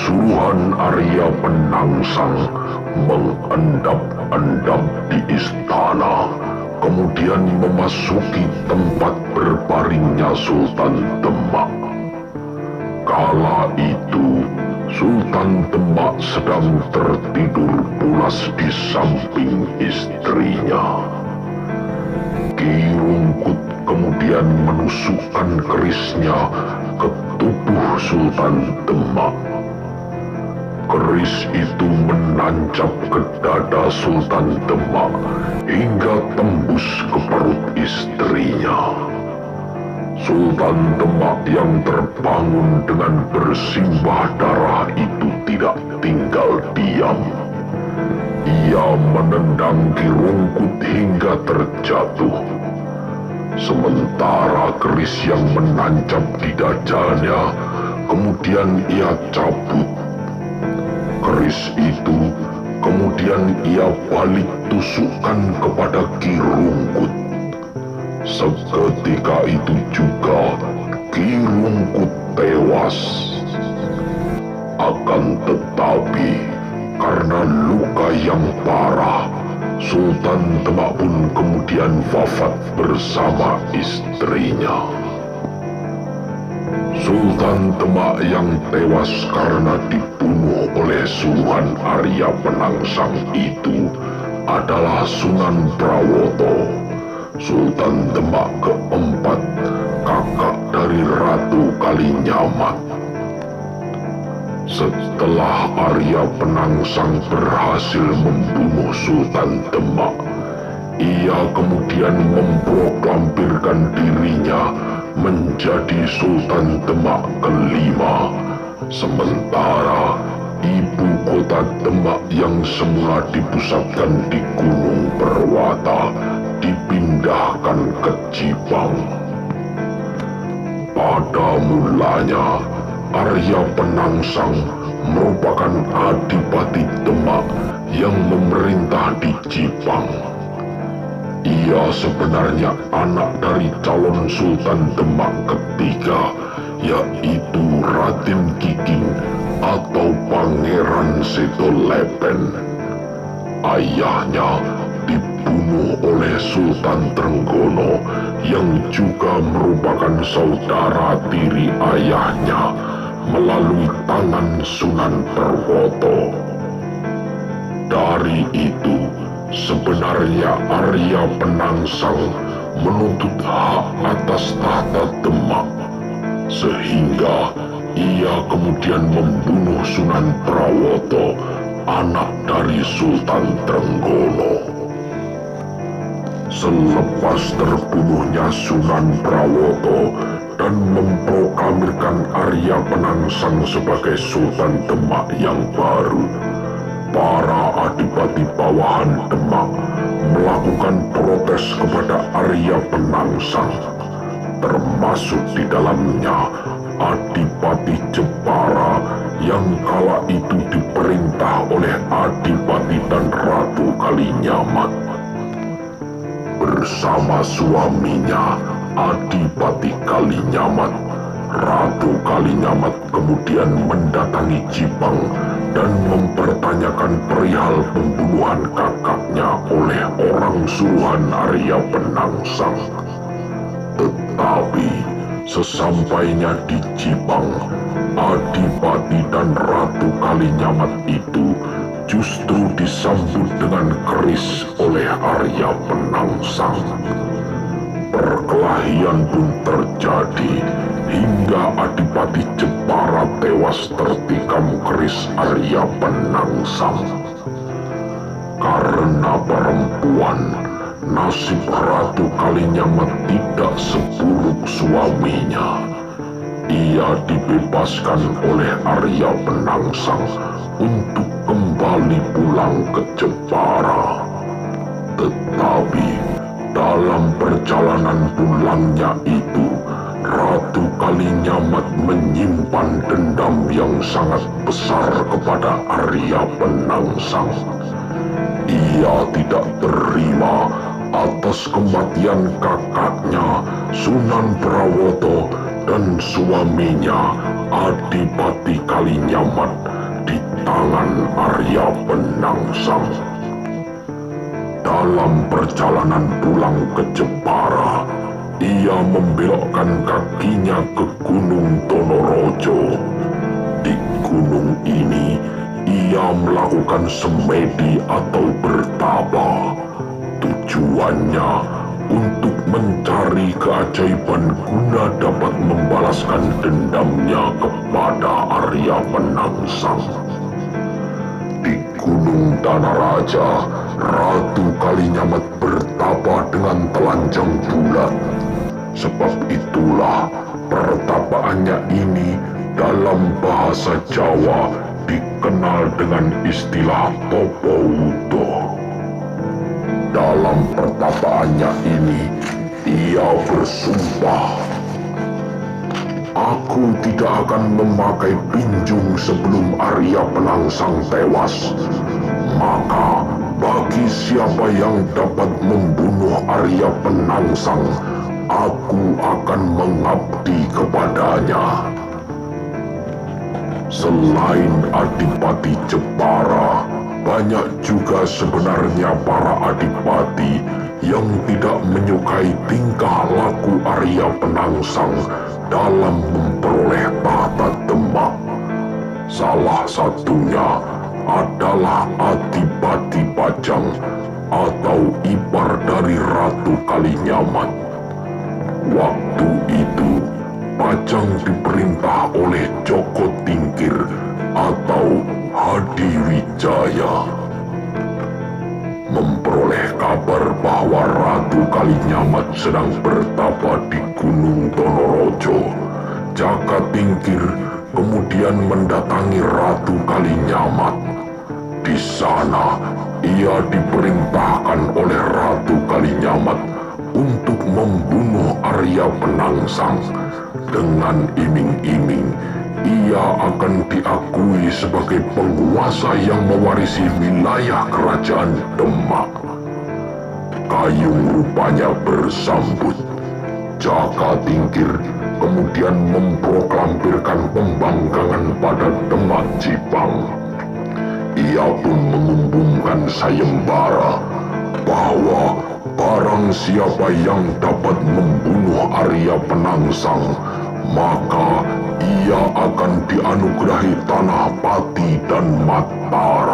Suruhan Arya Penangsang mengendap-endap di istana, kemudian memasuki tempat berbaringnya Sultan Demak. Kala itu, Sultan Demak sedang tertidur pulas di samping istrinya. Ki Rungkut kemudian menusukkan kerisnya ke tubuh Sultan Demak. Keris itu menancap ke dada Sultan Demak hingga tembus ke perut istrinya. Sultan Demak yang terbangun dengan bersimbah darah itu tidak tinggal diam. Ia menendang Ki Rungkut hingga terjatuh. Sementara keris yang menancap di dadanya kemudian ia cabut. Keris itu kemudian ia balik tusukkan kepada Ki Rungkut. Seketika itu juga Ki Rungkut tewas. Akan tetapi karena luka yang parah, Sultan Demak pun kemudian wafat bersama istrinya. Sultan Demak yang tewas karena dibunuh oleh suruhan Arya Penangsang itu adalah Sunan Prawoto, Sultan Demak keempat, kakak dari Ratu Kalinyamat. Setelah Arya Penangsang berhasil membunuh Sultan Demak, ia kemudian memproklamirkan dirinya menjadi Sultan Demak kelima. Sementara ibu kota Demak yang semula dipusatkan di Gunung Perwata dipindahkan ke Jipang. Pada mulanya, Arya Penangsang merupakan Adipati Demak yang memerintah di Jipang. Ia sebenarnya anak dari calon Sultan Demak ketiga, yaitu Raden Kiking atau Pangeran Setolepen. Ayahnya dibunuh oleh Sultan Trenggono yang juga merupakan saudara tiri ayahnya melalui tangan Sunan Perwoto. Dari itu, sebenarnya Arya Penangsang menuntut hak atas tahta Demak, sehingga ia kemudian membunuh Sunan Prawoto, anak dari Sultan Trenggono. Selepas terbunuhnya Sunan Prawoto dan memproklamirkan Arya Penangsang sebagai Sultan Demak yang baru, para adipati bawahan Demak melakukan protes kepada Arya Penangsang, termasuk di dalamnya Adipati Jepara yang kala itu diperintah oleh Adipati dan Ratu Kalinyamat. Bersama suaminya Adipati Kalinyamat, Ratu Kalinyamat kemudian mendatangi Jipang dan mempertanyakan perihal pembunuhan kakaknya oleh orang suruhan Arya Penangsang. Tetapi sesampainya di Jipang, Adipati dan Ratu Kalinyamat itu justru disambut dengan keris oleh Arya Penangsang. Perkelahian pun terjadi hingga Adipati Jepara tewas tertikam keris Arya Penangsang. Karena perempuan, nasib Ratu Kalinyamat tidak seburuk suaminya. Ia dibebaskan oleh Arya Penangsang untuk kembali pulang ke Jepara. Tetapi dalam perjalanan pulangnya itu, Ratu Kalinyamat menyimpan dendam yang sangat besar kepada Arya Penangsang. Ia tidak terima atas kematian kakaknya Sunan Prawoto dan suaminya Adipati Kalinyamat tangan Arya Penangsang. Dalam perjalanan pulang ke Jepara, ia membelokkan kakinya ke Gunung Tonorojo. Di gunung ini, ia melakukan semedi atau bertapa. Tujuannya untuk mencari keajaiban guna dapat membalaskan dendamnya kepada Arya Penangsang. Di Gunung Danaraja, Ratu Kalinyamat bertapa dengan telanjang bulat. Sebab itulah pertapaannya ini dalam bahasa Jawa dikenal dengan istilah Topo Wudo. Dalam pertapaannya ini, ia bersumpah, "Aku tidak akan memakai pinjung sebelum Arya Penangsang tewas. Maka bagi siapa yang dapat membunuh Arya Penangsang, aku akan mengabdi kepadanya." Selain Adipati Jepara, banyak juga sebenarnya para adipati yang tidak menyukai tingkah laku Arya Penangsang dalam memperoleh tahta Demak. Salah satunya adalah Adipati Pajang atau ipar dari Ratu Kalinyamat. Waktu itu, Pajang diperintah oleh Joko Tingkir atau Hadiwijaya memperoleh kabar bahwa Ratu Kalinyamat sedang bertapa di Gunung Tonorojo. Jaka Tingkir kemudian mendatangi Ratu Kalinyamat. Di sana, ia diperintahkan oleh Ratu Kalinyamat untuk membunuh Arya Penangsang. Dengan iming-iming, ia akan diakui sebagai penguasa yang mewarisi wilayah kerajaan Demak. Kayung rupanya bersambut. Jaka Tingkir kemudian memproklamirkan pembangkangan pada Demak Jipang. Ia pun mengumumkan sayembara bahwa barang siapa yang dapat membunuh Arya Penangsang, maka ia akan dianugerahi tanah Pati dan Mataram.